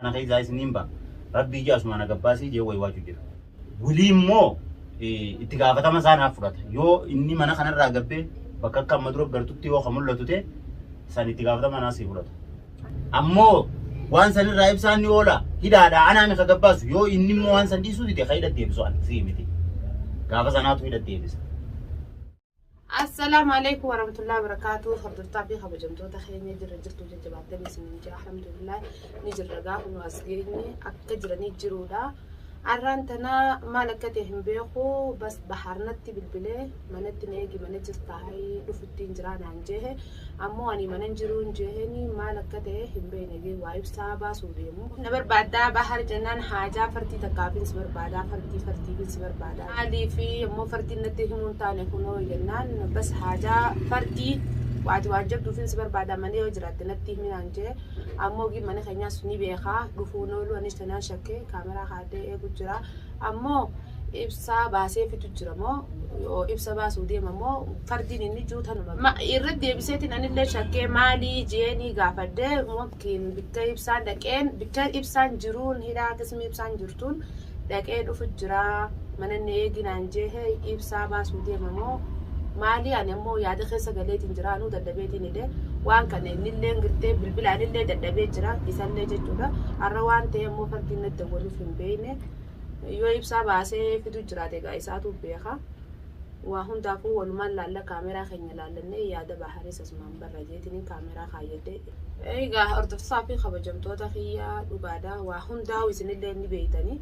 أنا خي زايس نيمبا ربي جاس ما أنا قباسي جوا يواجه جرا ولي مو اتقافة ما زان أفرط يو إني ما أنا خنا راقبه بكرة مدروب برتوتي وخمول لتوتي سان اتقافة ما ناسي فرط أمو وان سن رايب سان يولا هدا دا أنا مي خقباس يو إني مو وان سن دي سودي تخيل ديبسو أن سيمتي قافة زناتو هدا ديبس السلام عليكم ورحمة الله وبركاته. خبر طابي خبر جمتو تخيل نجر رجلتو جبات دمي سنجا الحمد لله نجر رجاهم واسقيني أكجر نجرو دا أرانتنا مالكتهم بيخو بس بحرنتي بالبلاد منتي نيجي منتي تاعي دفتين جران عنجه أمو أني مننجرون جهني مالكتهم بيني وايب سابا سوديمو نبر بعدا بحر جنان حاجة فرتي تكابين سبر بعدا فرتي بين سبر بعدا علي في مو فرتي نتهم تاني كنو جنان بس حاجة فرتي واجب دوفين سبر بعدا مني وجرات نتهم من عنجه أمو جي مني خنيا سني بيخا دوفونو لو أنيشتنا شكل كاميرا خاده جرا أمو إبسا باسه في تجرمو أو إبسا باسو دي مامو فردين إني جوتها ما يرد يبسيتين أنا اللي شكل مالي جيني قافده ممكن بكتير إبسان لكن بكتير إبسان جرون هلا قسم إبسان جرتون لكن في الجرا من النيجي نانجه إبسا باسو دي مامو مالي أنا مو ياد خسر قلت إنجرانو دبيتي نده وان كان اللي نقطة بالبلاد اللي دبيت جرا يسال لي جتولا الروان تيم مو فردين الدولة في بينه يو إبسا باسه في تجرا تيجا إساتو بيخا وهم دافو ولمن لالا كاميرا خيني لالا يادا بحريس اسمان برجيتني كاميرا خايدة أي جا أرتفع في خبر جمتو تخيا وبعدا وهم داو يسند اللي نبيتني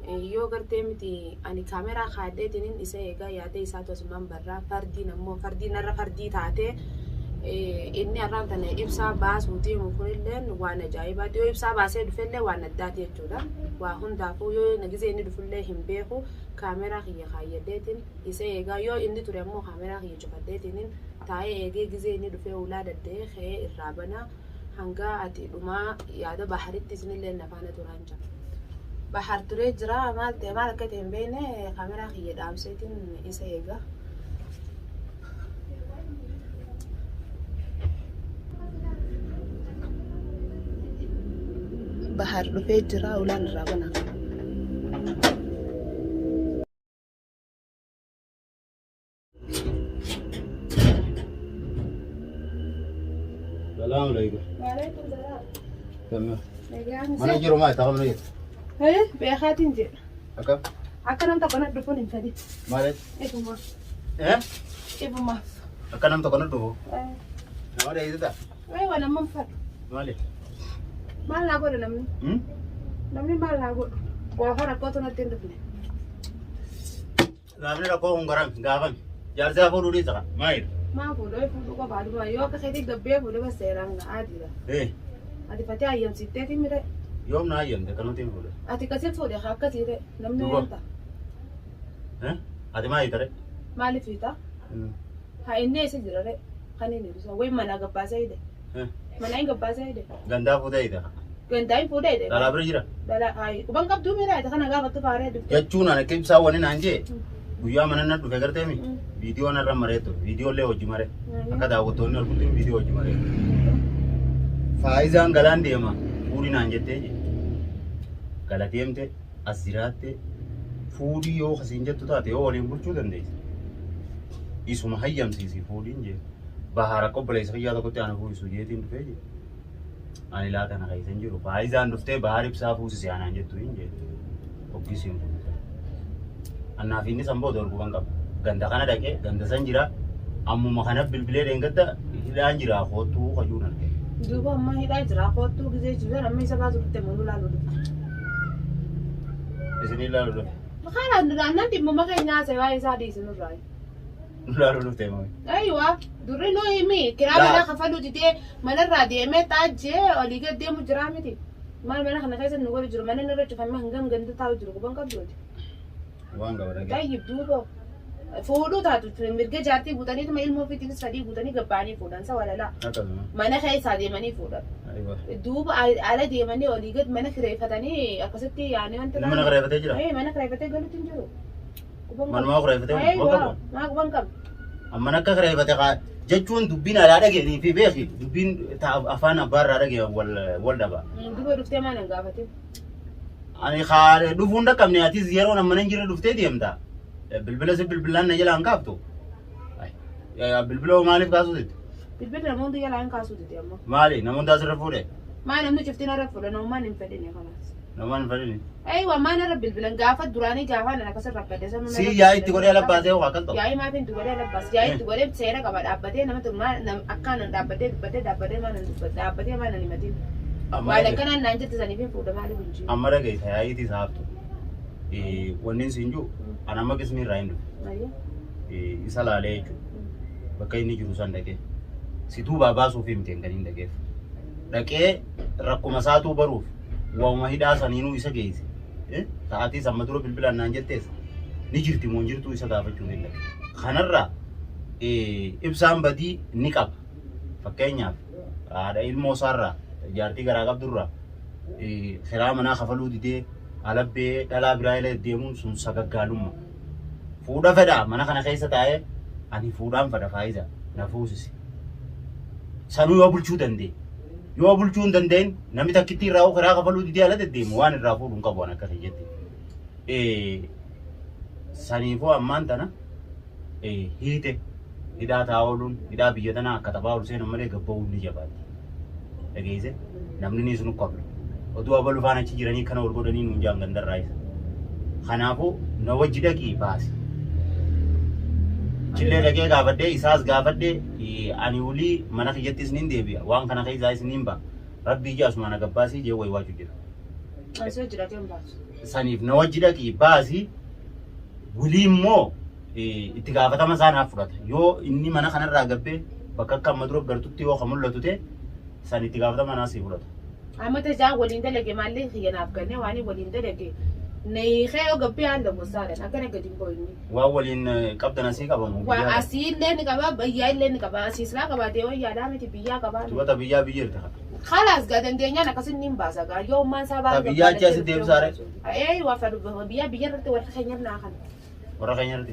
يو قرتي أني كاميرا خايدتني إسا يادا إساتو اسمان برا فردي نمو فردي نرى فردي تاعته إني أرانتنا إبسا باس ودي مكونلن وانا جايبات يو إبسا باسه دفله وانا داتي جودا وهم دافو يو نجزي إني دفله هم بيخو كاميرا خي خايدتين إسا يو إني تريمو كاميرا خي جفدتين تاي جزي إني دفله أولاد ده خي الرابنا هنگا أتيلوما يادا بحرت تسني لين نفانا تورانجا بحر تريجرا ما تمال كتير بينه كاميرا خي دامسيتين إسا يجا بحر رفيجرا ولا نرابنا السلام عليكم وعليكم السلام تمام نجان ما نجرو ما تقبل نيت هي بيخاتين جي أكم أكنم تكون دفون إنساني مالك إيه ما إيه إيه ما أكنم تكون دو ما ده إذا أيوة أنا منفر مالك ما لاقول نمني ما لاقول وهذا كوتنا تندفني غامني ركوه هنغرام غافم جالسة فورو دي سكان ماير ما أقول له يفوت وقع بعد ما يوك خيتك دبيه ولا بس سيران عادي لا إيه هذه فتاة أيام ستة ميرة يوم نايم ده كانوا تيم فورو هذه كسر فوق يا خاك كثير نمني أنت ها هذا ما يترى ما لي فيتا هاي الناس يجرى خليني بس وين ما نقب بازايد ما نعين قب بازايد غندا فودا إذا قنداي فوق ده لا برجرا لا هاي وبان قب دومي لا تخنا قاب تفارة يجون أنا كيف سووا نانجي ويا من الناس بفكر تيمي فيديو أنا رام مريتو فيديو له وجه مري أكاد أقول توني أقول تيم فيديو وجه مري فايزان غلان ديما فوري نانجي تيجي غلاتيم تي أسيرات تي فوري يو خسينجة تطاتي أو ولين بلشوا دندي يسوم هيام سيسي فوري نجي بحارة قبل يسقي هذا كتير أنا فوري سوجيتين تفيجي أنا لا أنا خايفين جرو فايزان دفتة بحارة بسافو سيسي أنا نجي توين جي أوكيسيم أنا فيني سامبو دور بوكان كاب غندا كنا دكة غندا سانجرا أمو مخانا بالبلاد إنكتا إذا أنجرا خوتو خجونا دوبا ما هي لا جرا خوتو كذا جزء رمي سبعة زوجة منو لا لودو إذن لا لودو خلاص نانتي ماما كينيا سواء سادي سنو راي لا لودو تيموي أيوة دوري لو يمي كلام أنا خفلو تدي من الراديو ما تاجي أولي قد يوم جرامي تي ما أنا خنا كيس نقول جرو ما نرجع فهم هنگام غندا تاو جرو كبان كبدو وانغا ورقة طيب دوبا فودو تاتو مرجع جاتي بوداني تو ما إلمو في تيجي سادي بوداني قباني فودان سوا لا هكذا ما أنا خايف سادي ماني فودان أيوة دوب على دي ماني أولي قد ما أنا خريفة تاني أقصدي يعني أنت لا من غريبة تجرا إيه ما أنا خريفة تقولي تنجرو من ما غريبة تجرا أيوة ما كبان كم أما نك غريبة تجا jechuun dubbiin alaa dhageenii fi beeki dubbiin afaan abbaarraa dhagee wal dhaba. Duba dhuftee maal hin gaafate? Ani haa dhufuun dhaqqabne atis yeroo nama nan jira dhuftee deemta. Bilbila si bilbilaan na jala hin kaaftu. Bilbila maaliif kaasuuti? Bilbila namoonni jala hin kaasuuti amma. Maali namoonni asirra fuudhe? Maal namni cuftiin irra fuudhe namummaan hin fedhine kanaas. Namaan hin fedhine? Waa maan irra bilbilan gaafa duraanii gaafa nana akkasirra rakkate sama. Si yaa itti godhee labbaasee hoo akkas ta'u? Yaa'ii maatiin itti godhee labbaas. Yaa'ii itti godhee seera qaba dhaabbatee nama tolmaa akkaan dhaabbatee dhaabbatee maal dhaabbatee maal hin himatiin. Maal akkanaan naan jette saniif hin fuudha maaliif hin jiru. Amma dhagaita yaa'iitis haaftu. Wanni siin jiru ana amma qismii irraa hin dhufu. Isa laalee jechuudha. Bakka inni jiru san dhaqee. Situu baasuuf himte kan hin dhaqeef. Dhaqee rakkuma isaatuu baruuf waanuma hidhaa saniinuu isa geesse. Sa'aatii amma dura bilbilaan naan jettees ni jirti moo hin jirtu isa gaafachuu hin dhaqe. Kanarraa ibsaan badii ni qaba. Fakkeenyaaf haadha ilmoo isaarraa jaartii garaa qabdurraa kiraa manaa kafaluu didee alabbee dhalaa biraa ila deemuun sun sagaggaalummaa. Fuudha fedhaa mana kana keessa taa'ee ani fuudhaan fedha faayidaa na fuusisi. Sanuu yoo bulchuu dandeenye. Yoo bulchuu hin dandeenye namni takkitti irraa kiraa kafaluu didee ala deddeemu waan irraa fuudhu hin qabu waan akka jette. Saniifoo ammaan tana hiite hidhaa taa'uun hidhaa biyya tanaa akka taphaa ol seenan malee gabba'uun ni jabaatti. Dhageesse namni ni sunu qablu. Oduu abaluu faana achi jiranii kana ol godhanii nuun jaan gandarraa isa. Kanaafuu na wajji dhaqii baasi. Chillee dhaqee gaafadhee isaas gaafadhee ani ulii mana kiyyattis nin deebi'a waan kana keessaa isiniin ba'a. Rabbii ija asuma na gabbaasii jee wayi waachuu jira. Asii hojii dhaqee hin baasu. Saniif na wajji dhaqii baasi. Ulii immoo itti gaafatama isaa naaf fudhata. Yoo inni mana kanarraa gabbee bakka akka amma dura gartutti yoo kan mul'atu ta'e san itti gaafatama naasii fudhata. Amma tajaa waliin dalage maallee kiyyanaaf kennee waan waliin dalage. Neexee yoo gabbee haala gosaadhaan akkana gadi hin boyne. Waan waliin qabdan asii qabamu. Waa asii illee ni qaba biyyaa illee ni qaba asiisraa qabaatee wayyaadhaa miti biyyaa qabaa. Dubata biyyaa biyyirta. Khalaas gadandeenyaan akkasiin ni baasa gaa yoo ummaan isaa baasa. Biyyaa achi asi deemsaare. Waa fadhu biyyaa biyyarratti warra keenyaan naa kana. Warra keenyarratti.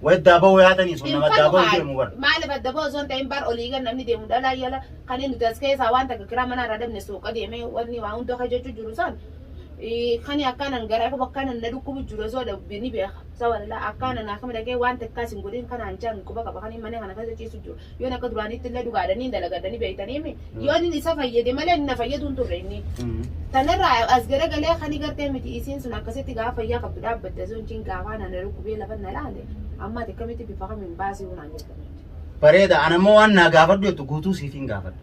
Way daaboo yaatanii sun nama daaboo deemu bar. Maali daaboo osoo hin ta'in bar olii gan namni deemu dhalaa yala kan inni nuti as keessaa waan takka kiraa mana irraa dabne suuqa deemee wanni waa hundoo hojjechuu jiru san. Kani akkaanan garaa qabu akkaanan na dhukkubu jiru osoo ni beeka. Sawalaa akkaanan akkama dhaqee waan takkaas hin godhin kanaan jaan quba qaba kan mana kana keessa ciisu jiru. Yoo akka duraanitti illee dhugaadhanii dalagadanii beektanii yoo inni isa fayyade malee inni na fayyadu hin turre inni. Tanarraa as garagalee kan gartee miti isiin sun akkasitti gaafa fayyaa qabdu dhaabbatte sun cin gaafa na dhukkubee lafa na laale amma akkamitti bifa kamiin baasii hunaan jedhamu. Bareeda anammoo waan naa gaafadhu jettu guutuu siif hin gaafadhu.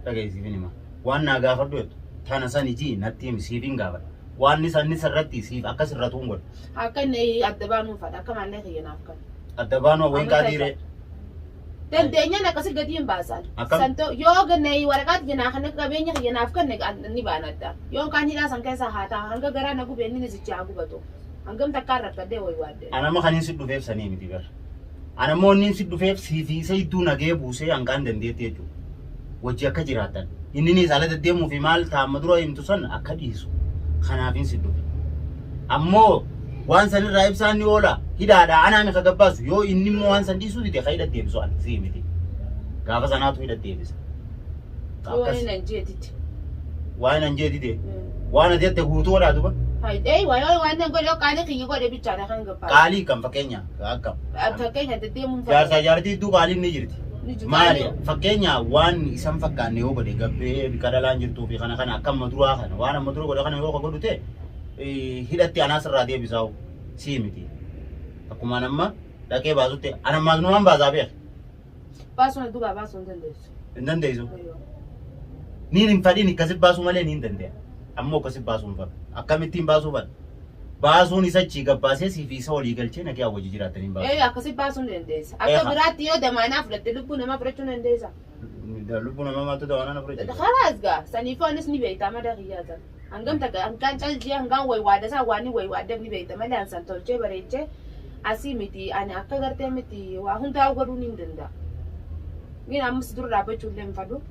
Dhagaye siif hin hima. Waan naa gaafadhu jettu tana san iji natti himi siif hin gaafadhu. Waan ni sarratti siif akkas irra tuun godhu. Akka inni adda baanuu fadha akka maallee kiyyanaaf kan. Adda baanuu wayin qaadiire. Dandeenyaan akkasii gadi hin baasan. Santo yoo gannee waraqaat jenaa kan qabeenya kiyyanaaf kan ni baanadda. Yoo kan hidhaa san keessaa haa ta'a hanga garaa na gubee inni sichi haa gubatu. Hangam takkaan rakkadee wayi waadde. Anamma kan hin si dhufeef sanii miti bara. Anammoo inni si dhufeef siifi isa iddoo nagee buusee hanqaan dandeetti jechuudha. Wajji akka jiraatan. Inni ni saala deddeemuu fi maal taa'amma dura himtu san akka dhiisu. Kanaafin si dhufe. Ammoo waan san irraa ibsaan ni oola. Hidhaadhaa anaa mi kagabbaasu yoo inni immoo waan san dhiisuu dide ka hidhat deebisu an sii miti. Gaafa sanaatu hidhat deebisa. Waan hin jeetiti. Waan hin jeetite. Waan ati jette guutuu godhaa duba. Waan hin godhe qaalii kiyyi godhe bichaadha kan gabbaasu. Qaalii kan fakkeenya akkam. Fakkeenya deddeemuun jaarsaa jaartii iddoo qaaliin ni jirti. Maali fakkeenya waan isan fakkaanne yoo godhe gabbee bika dhalaan jirtuu fi kana akka amma duraa kana waan amma dura godhe kana yoo ka godhu ta'e hidhatti anaas irraa deebisaa'u sii miti. Akkuma amma dhaqee baasutti anammaas numaan baasaa beeka. Baasuun dhugaa baasuu hin dandeessu. Hin dandeessu. Niin hin fadhiin akkasitti baasuu malee ni hin dandeenya. Ammoo akkasitti baasuu hin fadhu. Akkamittiin baasuu fadhu. Baasuun isa achi gabbaasee siifi isa walii galchee nagee hawwajii jiraatanii baasu. Akkasitti baasuun dandeessa. Akka biraatti yoo damaanaa fudhatte lubbuu namaa fudhachuu dandeessa. Lubbuu namaa maaltu damaanaa fudhachuu? Khalaas gaa saniifoo anis ni beektaa madaa kiyyaatan. Hangam takka hangaan caljii hangaan waywaadasaa waan ni waywaaddeef ni beekta malee ansan tolchee bareechee asii miti ani akka gartee miti waa hundaa godhuun hin danda'a. Min ammas dura dhaabbachuu illee hin fadhu.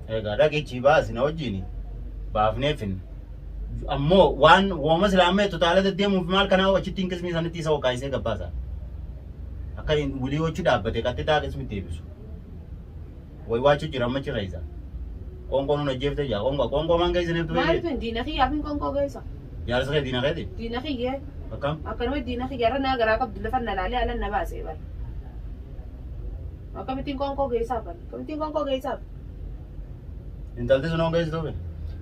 Egaa dhaqichi baasi na wajjini baafnee finna. Ammoo waan wooma islaamee totaala deddeemuuf maal kanaa achitti hin qismii sanitti isa waqaayisee gabbaasa. Akka wulii wajji dhaabbate qaxxixaa qismitti eebisu. Waywachu jira machi gaisa. Kongo no jefte ja kongo man gaisa ne tu. Maal fin diina xiyyaa fin qonkoo geessa. Yaar sa dina gadi. Diina xiyyee. Akam. Akkanuma diina xiyyaa irra naa garaa qabdu lafa na laalee ala na baasee bara. Akkamittiin qonkoo geessaaf bara. Akkamittiin qonkoo geessaaf. Intalti suno gaisa to be.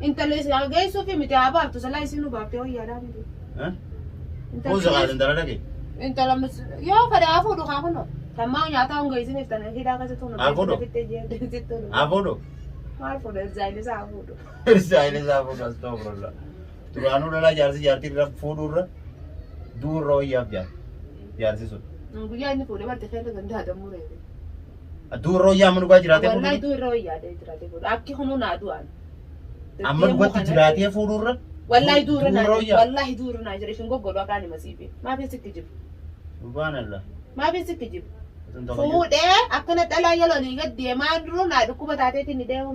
Intalli geessuu fi miti haa baaftu salaa isin nu baaftee wayyaadhaa miti. Kuusa gaadin dara dage. Intala yoo fedhe haa fuudhu haa kunoo. Kammaa nyaataa hunga isiniif tan hidhaa keessatti hundu. Afodo. Maal fuudhu Israa'elis haa fuudhu. Israa'elis haa fuudhu astagfirullah. Turaanuu dhala jaartii irra fuudhurra duurra wayyaaf jaarsi sun. Guyyaa inni fuudhee bartee keessa gandaa damuu reebe. Duurra wayyaa amma dhugaa jiraatee fuudhu. Wallahi duurra wayyaa jiraatee fuudhu. Akki hunuu naa du'an. Amma dhugatti jiraatee fuudhurra. Wallahi duurra naa jira. Wallahi duurra naa jira. Ishin goggodhu akkaan hima siifi. Maaf eessitti jiru? Subhaanallah. Maaf eessitti jiru? Fuudhee akkana dhalaa yaloonii gad deemaa duruu naa dhukkuba taateetiin ni deemu.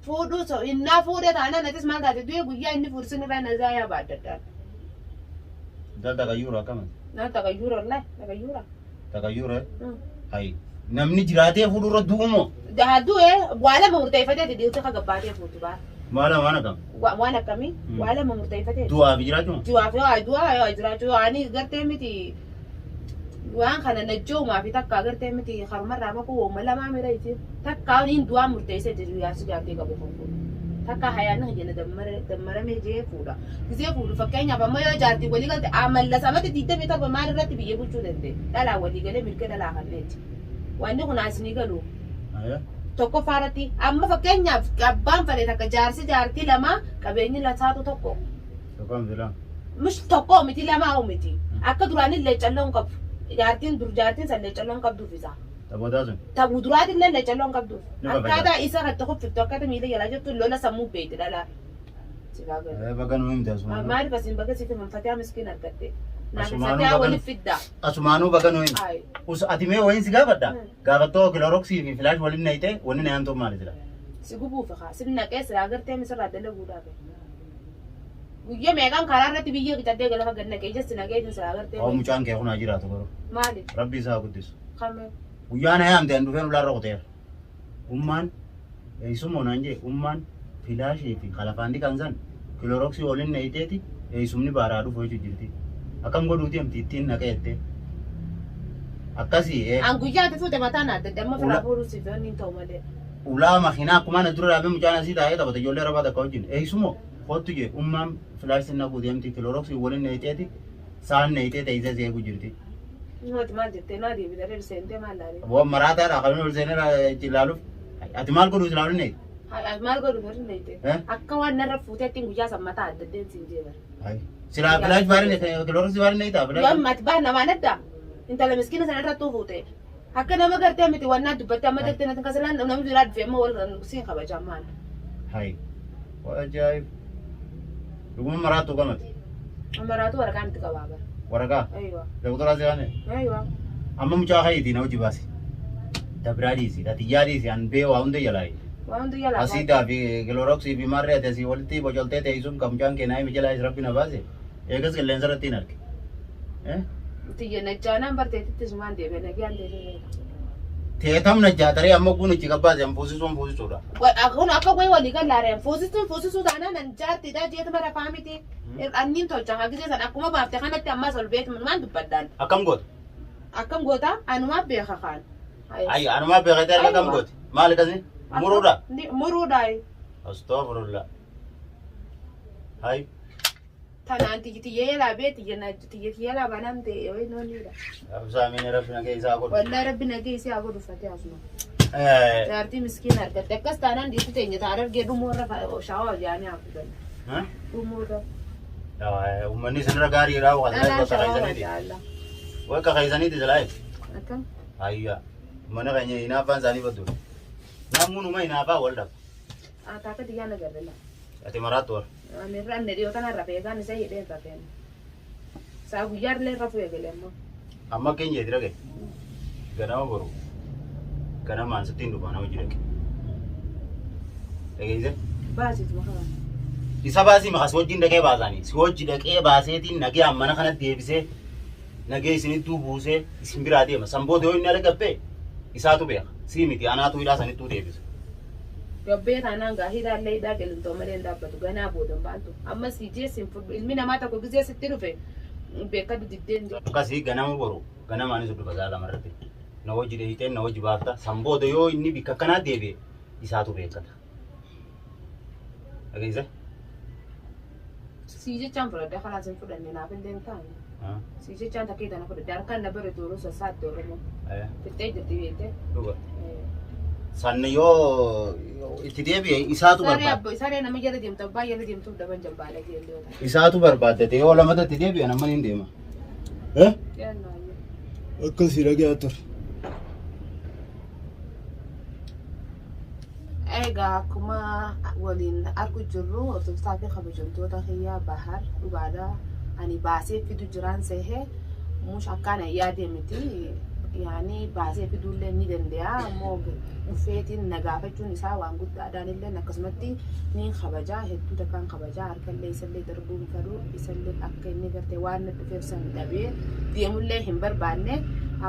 Fuudhuu so innaa fuudhee taanaan atis maal taate du'e guyyaa inni fuudhsin irraa nazaa yaa baadda addaa. Tagayyuura akkamitti? Naa tagayyuura wallahi tagayyuura. Tagayyuura? Hayi. Namni jiraatee fuudhurra du'umoo? Du'e waa lama murteeffatee dhiirota ka gabbaatee fuutu baa. Waan akkam? Waan akkamii? Waa lama murteeffatee. Du'aaf jiraachuu? Du'aaf yoo jiraachuu ani gartee miti. Waan kana najjoomaa fi takka agartee miti harumarraa makuu uuma lamaa mira iti takka niin du'aa murteessee jiru yaasi jaartee qabu kan fuudhu takka hayaan hajjana dammaramee jee fuudha gisee fuudhu fakkeenyaaf amma yoo jaartii walii galte mallasamatti 27 maal irratti biyya bulchuu danda'e dhalaa walii galee mirga dhalaa kalleetti wanni kun asinii galu tokko faaratti amma fakkeenyaaf abbaan fedhe takka jaartii lama qabeenyi lasaatu tokko tokko miti lamaa miti akka duraanillee calloon qabu. Jaartiin san leecalloon qabduuf isaa. Taphataa sun. Taphuu duraatillee leecalloon qabduuf. Akkaataa isa kan tokko fiftu akkaataa miila jalaa jirtu lola sammuu beekti dhalaa. Bakka nuyi miti asuma. Maaliif asiin bakka siif manfataa miskiin argatte. Naannifataa waliif fiddaa. Asumaanuu bakka nuyi. Ati mee wayiin si gaafadha. Gaafattoo kiloroksii fi filaash waliin nayite wanni na yaantoo maali jira? Si gubuuf haa si naqee si agartee misirraa dalaguudhaaf. Guyyaa meeqaan karaa irratti biyya bitadee galafa gad naqee jessi naqee sin siraa agartee. Mucaan kee kun jiraatu garuu. Maali? Rabbi isaa guddisu. Kamee. Guyyaan hayaamte an dhufeen ulaarra qoteera. Ummaan eessumoo naan jee ummaan filaashii fi kalafaandi kan san kiloroksii waliin nayiteeti eessumni baaraa dhufu jechuu jirti. Akkam godhuuti amti ittiin naqeette. Akkasii. An guyyaa ati fuute mataan adda damma firaa fuudhuu siif yoonni hin ta'u malee. Ulaa makiinaa akkuma na dura dhaabee mucaan asii taa'ee taphata ijoollee rabaa takka wajjin eessumoo. Kottu je ummaan filaashii na guuteemti kiloroksii waliin nayiteeti saan nayitee ta'isee seequ jirti. Nuti maal jettee naa deebitee riseentee maal laalee? Waan maraataadha kan nuti seenaa ilaaluuf. Ati maal godhuuti ilaaluun neeti? Maal godhuuti neeti? Akka waan narra fuuteetti guyyaa sammataa adda addeen siin jeebar. Silaa filaash baariin kiloroksii baariin neetaa filaash. Yoo mati baan namaan adda intala miskiina sana irratti fuute akka nama gartee miti waan naa dubbatte amma jettee natti kasalaan namni biraa dhufee amma wal siin kabajaa maal? Waa ajaa'ib. Dhuguma maraatu gamati. Maraatu waraqaan itti qabaa bara. Waraqaa? Aywa. Doktora Asiyaane? Aywa. Amma mucaa hayitii na hojii baasi. Dabraa dhiisi, tatiyyaa dhiisi, an bee waa hunda jalaayi. Waa hunda jalaa. Asiidaa fi kiloroksii fi marree ati asii walitti bocoltee teessisuun kan mucaan keenyaa himi jalaa rabbi na baase. Eegas qilleensa irratti hin arge. Tiyya najjaanaan barteetitti sumaan deebi'e nagaan deebi'e. Teetam najjaataree amma kun ichi qabbaase an fuusisuudha. Kun akka wayi walii gallaaree fuusisuu taanaan nan jaartiidha jeetu mara faamiti. Anniin tolchan hagisee san akkuma baafte kanatti ammas ol beetu maan dubbaddaan. Akkam goota? Akkam goota anumaa beeka kaan. Ayyo anumaa beeka ta'e akkam gooti? Maali kasi? Muruudha? Muruudha. Astagfirullah. Hay. Tanaan tiyyee laabee tiyyee laabaa namte yoo inni oniidha. Absaamini rabbi nagee isaa godhu. Wallahi rabbi nagee isaa godhu uffatee asuma. Jaartii miskiina argatte akkas taanaan dhiisu teenya ta'a argee dhumuu irra shaawaa jaanii hafuudhan. Dhumuu irra. Uummanni isinirra gaariidha wakka kaysaniiti. Wakka kaysaniiti silaayi. Akkam? Ayya. Mana keenya hinaaffaan isaanii badduudha. Namuunuma hinaaffaa wal dhabu. Taaka xiyyaa nagarrela. Ati maraattu warra. Anirra dhiyoo kanarra beekaan isa hidhee tafeen. Saa guyyaarlee rafuu eegale ammoo. Amma keenya jira ga'e. Ganama boru. Ganamaan sittiin dhufaa nama jira ga'e. Dhageesse? Baasitu makaa. Isa baasii makas wajjin dhaqee baasanii. Si wajji dhaqee baaseetiin nagee mana kanatti deebisee nagee isinittuu buusee isin biraa deema. Sanboota yoo inni ala gabbee Isaatu beeka. Sii miti anaatu hidhaa sanittuu deebisa. Gabbee taanaan gaa hidhaallee hidhaa qilintoo malee dhaabbatu ganaa boodan baaltu. Amma si jeessin fudhu ilmi namaa tokko gizee sitti dhufe beekatu diddeen. Akkasii ganama boru ganamaanis dhufa gaala lamarratti. Na hojii deebiteen na hojii baafta. Sambooda yoo inni bikka akkanaa deebi'e isaatu beekata. Dhageessa? Si jechaan fudhadhaa kalaas hin fudhanne naaf hin deemtaani. Si jechaan takkee tana fudhadhaa harkaan na bare tooroo sassaatti Oromoo. Fixee jirti beektee. Dhuga. Sanni yoo itti deebi'e isaatu barbaada. Saree nama jala deemtu abbaa jala deemtuuf daban jambaalee jeelloota. Isaatu barbaaddate yoo lamata itti deebi'e nama hin deema. Akkasii dhagaa ture. Egaa akkuma waliin argu jirru Ortodoksii fi kabajamtoota hiyyaa bahar dhugaadhaa ani baasee fidu jiraan sehee mush akkaan yaadee miti yaani baasee fiduullee ni danda'a ammoo dhufeetiin nagaafachuun isaa waan guddaadhaan illee akkasumatti ni kabajaa hedduu takkaan kabajaa harkallee isallee darbuun fedhu isallee akka inni gartee waan dhufeef san dhabee deemullee hin barbaanne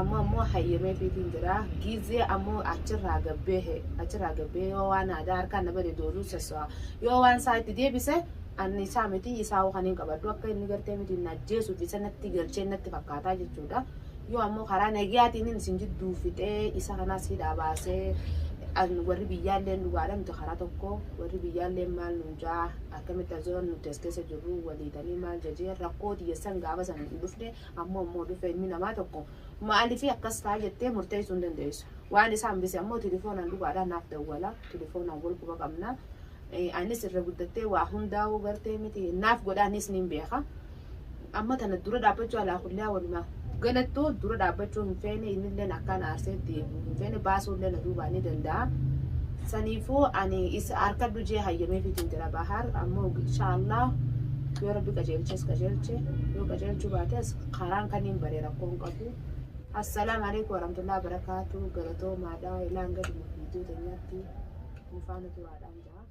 ammoo hayyamee fiitiin jira gizee ammoo achirraa gabbee yoo waan aadaa harkaan na bade dooluu sassaa yoo waan isaa itti deebise anni isaa miti isaa kan hin qabaddu akka inni gartee miti najjeesuuf isa natti galchee natti fakkaataa jechuudha. Yoo ammoo karaa nagayaatiin isin jidduu fixee isa kanas hidhaa baasee warri biyyaallee dhugaadha miti karaa tokko warri biyyaallee maal nujaa akkamitti azoon nuti as keessa jirru waliitanii maal jajee rakkoo xiyyeessan gaafa san dhufne ammoo dhufe ilmi namaa tokko maaliif akkas ta'a jettee murteessuu hin dandeessu. Waan isaa hambise ammoo telefoonaan dhugaadhaan naaf dawwala telefoonaan wal quba qabna. Anis irra guddattee waa hundaa'uu gartee miti naaf godhaanis ni beeka. Amma tana dura dhaabbachuu alaa kullee walumaa galattuu dura dhaabbachuu hin feene innillee akkaan aarseetti hin feene baasuullee na duubaa ni danda'a. Saniifuu ani isa harka dujee hayyamee fiitiin jira bahar ammoo inshaallah yoo rabbi qajeelches qajeelche yoo qajeelchuu baates karaan kaniin baree rakkoo hin qabu. Assalaamu alaikum warahmatullahi wabarakatuh galatoo maadaa ilaan gadi viidiyoo teenyaatti mufaana turaadhaan jira.